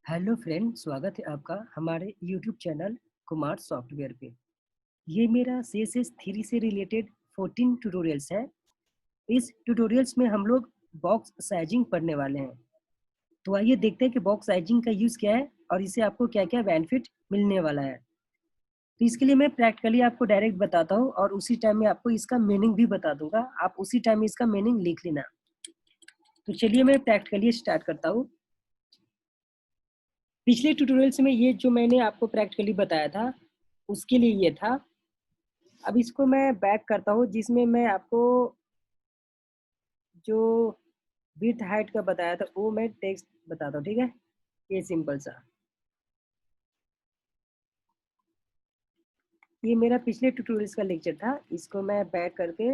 Hello friend, स्वागत है आपका हमारे यूट्यूब चैनल कुमार सॉफ्टवेयर पे। ये मेरा CSS 3 से रिलेटेड 14 ट्यूटोरियल्स है। इस ट्यूटोरियल्स में हम लोग बॉक्स साइजिंग पढ़ने वाले हैं। तो आइए देखते हैं कि बॉक्स साइजिंग का यूज़ क्या है और इससे आपको क्या-क्या बेनिफिट मिलने वाला है। तो इसके लिए मैं प्रैक्टिकली आपको डायरेक्ट बताता हूँ और उसी टाइम में आपको इसका मीनिंग भी बता दूंगा। आप उसी टाइम में इसका मीनिंग लिख लेना। तो चलिए मैं प्रैक्टिकली स्टार्ट करता हूँ। पिछले ट्यूटोरियल्स में ये जो मैंने आपको प्रैक्टिकली बताया था, उसके लिए ये था। अब इसको मैं बैक करता हूँ जिसमें मैं आपको जो विड्थ हाइट का बताया था वो मैं टेक्स्ट बताता हूँ, ठीक है। ये सिंपल सा, ये मेरा पिछले ट्यूटोरियल्स का लेक्चर था। इसको मैं बैक करके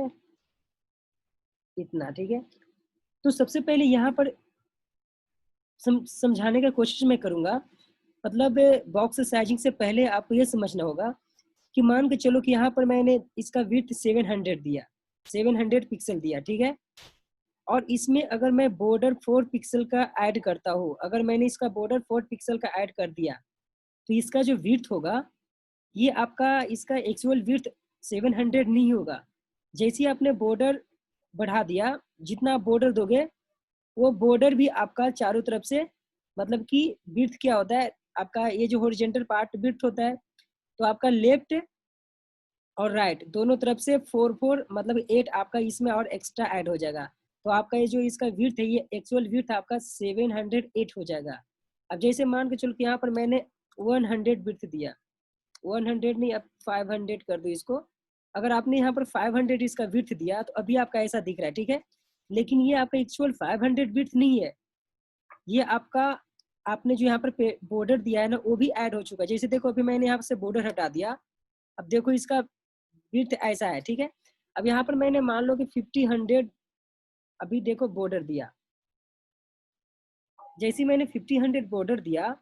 इतना, ठीक है। तो सबसे पहले यहाँ पर समझाने का कोशिश मैं करूँगा। मतलब बॉक्स साइजिंग से पहले आपको ये समझना होगा कि मान के चलो कि यहाँ पर मैंने इसका विड्थ 700 दिया, 700 पिक्सल दिया, ठीक है। और इसमें अगर मैं बॉर्डर 4 पिक्सल का ऐड करता हूँ, अगर मैंने इसका बॉर्डर 4 पिक्सल का ऐड कर दिया, तो इसका जो विड्थ होगा, ये आपका इसका एक्चुअल विड्थ 700 नहीं होगा। जैसे ही आपने बॉर्डर बढ़ा दिया, जितना आप बॉर्डर दोगे, वो बॉर्डर भी आपका चारों तरफ से, मतलब कि विड्थ क्या होता है आपका, ये जो हॉरिजॉन्टल पार्ट विड्थ होता है, तो आपका लेफ्ट और राइट दोनों तरफ से 4 मतलब 8 आपका इसमें और एक्स्ट्रा ऐड हो जाएगा। तो आपका ये जो इसका विड्थ है, ये एक्चुअल विड्थ आपका 708 हो जाएगा। अब जैसे मान के चलो कि यहाँ पर मैंने 100 विड्थ दिया, 100 नहीं, अब 500 कर दो इसको। अगर आपने यहाँ पर 500 इसका विड्थ दिया तो अभी आपका ऐसा दिख रहा है, ठीक है। लेकिन ये आपका एक्चुअल 500 विड्थ नहीं है, ये आपका आपने जो यहाँ पर बॉर्डर दिया है ना, वो भी ऐड हो चुका है। जैसे देखो अभी मैंने यहाँ से बॉर्डर हटा दिया, अब देखो इसका विड्थ ऐसा है, ठीक है। अब यहाँ पर मैंने मान लो कि 50 100 अभी देखो बॉर्डर दिया। जैसे मैंने 50 100 बॉर्डर दिया,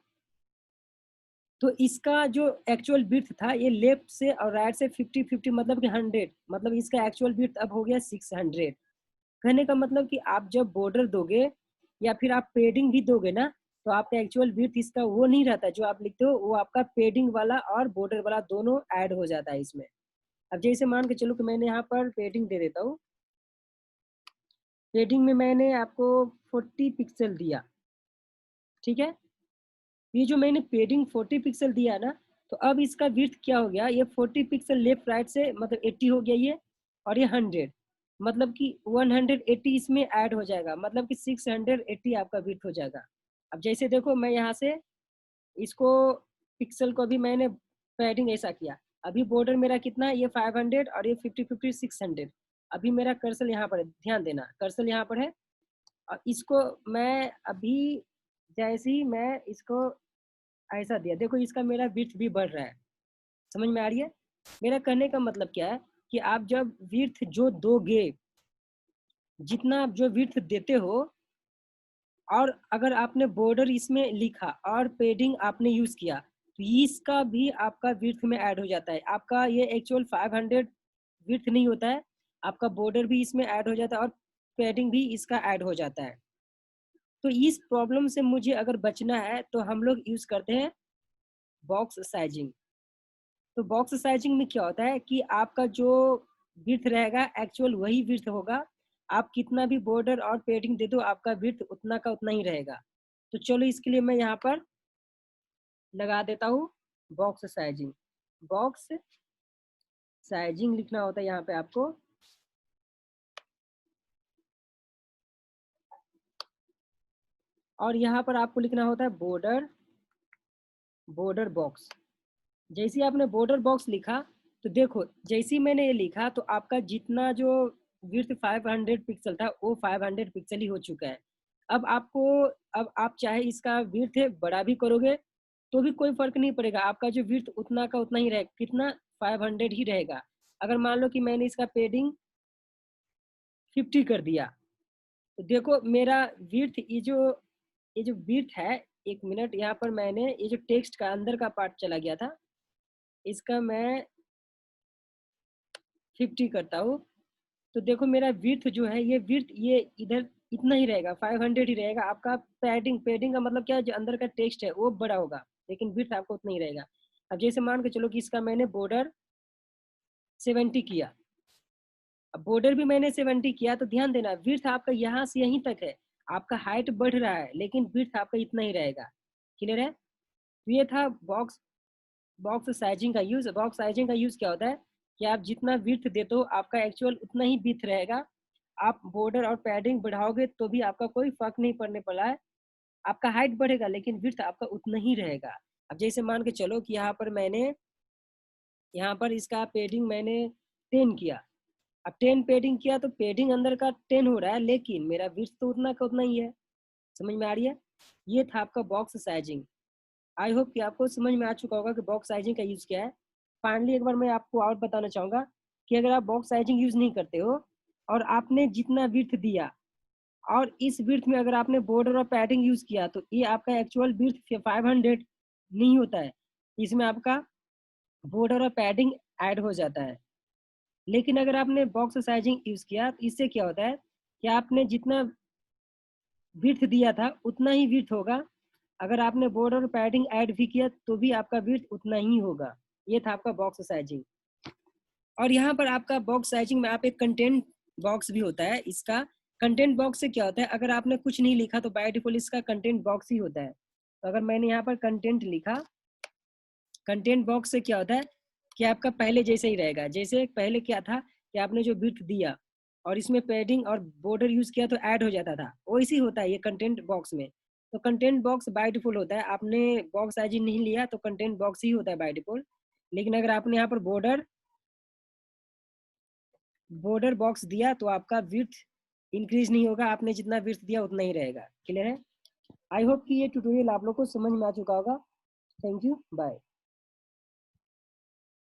तो इसका जो एक्चुअल विड्थ था, ये लेफ्ट से और राइट से 50 50 मतलब कि 100, मतलब इसका एक्चुअल विड्थ अब हो गया 600। कहने का मतलब कि आप जब बॉर्डर दोगे या फिर आप पेडिंग भी दोगे ना, तो आपका एक्चुअल विड्थ इसका वो नहीं रहता जो आप लिखते हो, वो आपका पेडिंग वाला और बॉर्डर वाला दोनों ऐड हो जाता है इसमें। अब जैसे मान के चलो कि मैंने यहाँ पर पेडिंग दे देता हूँ। पेडिंग में मैंने आपको 40 पिक्सल दिया, ठीक है। ये जो मैंने पेडिंग 40 पिक्सल दिया ना, तो अब इसका विड्थ क्या हो गया, ये 40 पिक्सल लेफ्ट राइट से मतलब 80 हो गया ये, और ये 100 मतलब कि 180 इसमें ऐड हो जाएगा, मतलब कि 680 आपका विड्थ हो जाएगा। अब जैसे देखो मैं यहाँ से इसको पिक्सल को भी मैंने पैडिंग ऐसा किया। अभी बॉर्डर मेरा कितना है, ये 500 और ये 50 50 600। अभी मेरा कर्सर यहाँ पर है, ध्यान देना कर्सर यहाँ पर है। और इसको मैं अभी जैसे ही मैं इसको ऐसा दिया, देखो इसका मेरा विड्थ भी बढ़ रहा है। समझ में आ रही है मेरा कहने का मतलब क्या है, कि आप जब विड्थ जो दोगे, जितना आप जो विड्थ देते हो, और अगर आपने बॉर्डर इसमें लिखा और पेडिंग आपने यूज किया, तो इसका भी आपका विड्थ में ऐड हो जाता है। आपका ये एक्चुअल 500 विड्थ नहीं होता है, आपका बॉर्डर भी इसमें ऐड हो जाता है और पेडिंग भी इसका ऐड हो जाता है। तो इस प्रॉब्लम से मुझे अगर बचना है तो हम लोग यूज करते हैं बॉक्स साइजिंग। तो बॉक्स साइजिंग में क्या होता है कि आपका जो विड्थ रहेगा एक्चुअल वही विड्थ होगा। आप कितना भी बॉर्डर और पेडिंग दे दो, आपका विड्थ उतना का उतना ही रहेगा। तो चलो इसके लिए मैं यहाँ पर लगा देता हूँ बॉक्स साइजिंग। बॉक्स साइजिंग लिखना होता है यहाँ पे आपको, और यहाँ पर आपको लिखना होता है बॉर्डर, बॉर्डर बॉक्स। जैसे ही आपने बॉर्डर बॉक्स लिखा, तो देखो जैसे ही मैंने ये लिखा, तो आपका जितना जो विड्थ 500 पिक्सल था, वो 500 पिक्सल ही हो चुका है। अब आपको, अब आप चाहे इसका विड्थ बड़ा भी करोगे तो भी कोई फर्क नहीं पड़ेगा, आपका जो विड्थ उतना का उतना ही रहेगा। कितना, 500 ही रहेगा। अगर मान लो कि मैंने इसका पेडिंग 50 कर दिया, तो देखो मेरा विड्थ, ये जो विड्थ है, एक मिनट, यहाँ पर मैंने ये जो टेक्स्ट का अंदर का पार्ट चला गया था, इसका मैं 50 करता हूँ। तो देखो मेरा विड्थ जो है, ये विड्थ ये इधर इतना ही रहेगा, 500 ही रहेगा। आपका पेडिंग का मतलब क्या है, जो अंदर का टेक्स्ट है वो बड़ा होगा, लेकिन विड्थ आपका उतना ही रहेगा। अब जैसे मान के चलो कि इसका मैंने बॉर्डर 70 किया, अब बॉर्डर भी मैंने 70 किया, तो ध्यान देना विड्थ आपका यहाँ से यहीं तक है, आपका हाइट बढ़ रहा है लेकिन विड्थ आपका इतना ही रहेगा। क्लियर है? तो ये था बॉक्स बॉक्स साइजिंग का यूज। बॉक्स साइजिंग का यूज क्या होता है कि आप जितना विड्थ देते हो आपका एक्चुअल उतना ही विड्थ रहेगा। आप बॉर्डर और पैडिंग बढ़ाओगे तो भी आपका कोई फर्क नहीं पड़ने वाला है, आपका हाइट बढ़ेगा लेकिन विड्थ आपका उतना ही रहेगा। अब जैसे मान के चलो कि यहाँ पर इसका पेडिंग मैंने 10 किया, अब 10 पेडिंग किया तो पेडिंग अंदर का 10 हो रहा है लेकिन मेरा विड्थ तो उतना का उतना ही है। समझ में आ रही है? ये था आपका बॉक्स साइजिंग। आई होप कि आपको समझ में आ चुका होगा कि बॉक्स साइजिंग का यूज क्या है। फाइनली एक बार मैं आपको और बताना चाहूंगा कि अगर आप बॉक्स साइजिंग यूज नहीं करते हो और आपने जितना विड्थ दिया और इस विड्थ में अगर आपने बॉर्डर और पैडिंग यूज किया तो ये आपका एक्चुअल विड्थ 500 नहीं होता है, इसमें आपका बॉर्डर और पैडिंग ऐड हो जाता है। लेकिन अगर आपने बॉक्स साइजिंग यूज किया तो इससे क्या होता है कि आपने जितना विड्थ दिया था उतना ही विड्थ होगा, अगर आपने बॉर्डर और पैडिंग ऐड भी किया तो भी आपका विड्थ उतना ही होगा। ये था आपका बॉक्स साइजिंग। और यहाँ पर आपका बॉक्स साइजिंग में आप एक कंटेंट बॉक्स भी होता है। इसका कंटेंट बॉक्स से क्या होता है, अगर आपने कुछ नहीं लिखा तो बाय डिफॉल्ट इसका कंटेंट बॉक्स ही होता है। तो अगर मैंने यहाँ पर कंटेंट लिखा, कंटेंट बॉक्स से क्या होता है कि आपका पहले जैसे ही रहेगा, जैसे पहले क्या था कि आपने जो विड्थ दिया और इसमें पैडिंग और बॉर्डर यूज किया तो ऐड हो जाता था, वैसे ही होता है ये कंटेंट बॉक्स में। तो कंटेंट बॉक्स बाय डिफॉल्ट होता है, आपने बॉक्स साइजिंग नहीं लिया तो कंटेंट बॉक्स ही होता है बाय डिफॉल्ट। लेकिन अगर आपने यहाँ पर बॉर्डर बॉक्स दिया तो आपका विड्थ इंक्रीज नहीं होगा, आपने जितना विड्थ दिया उतना ही रहेगा। क्लियर है? आई होप कि ये ट्यूटोरियल आप लोग को समझ में आ चुका होगा। Thank you, bye.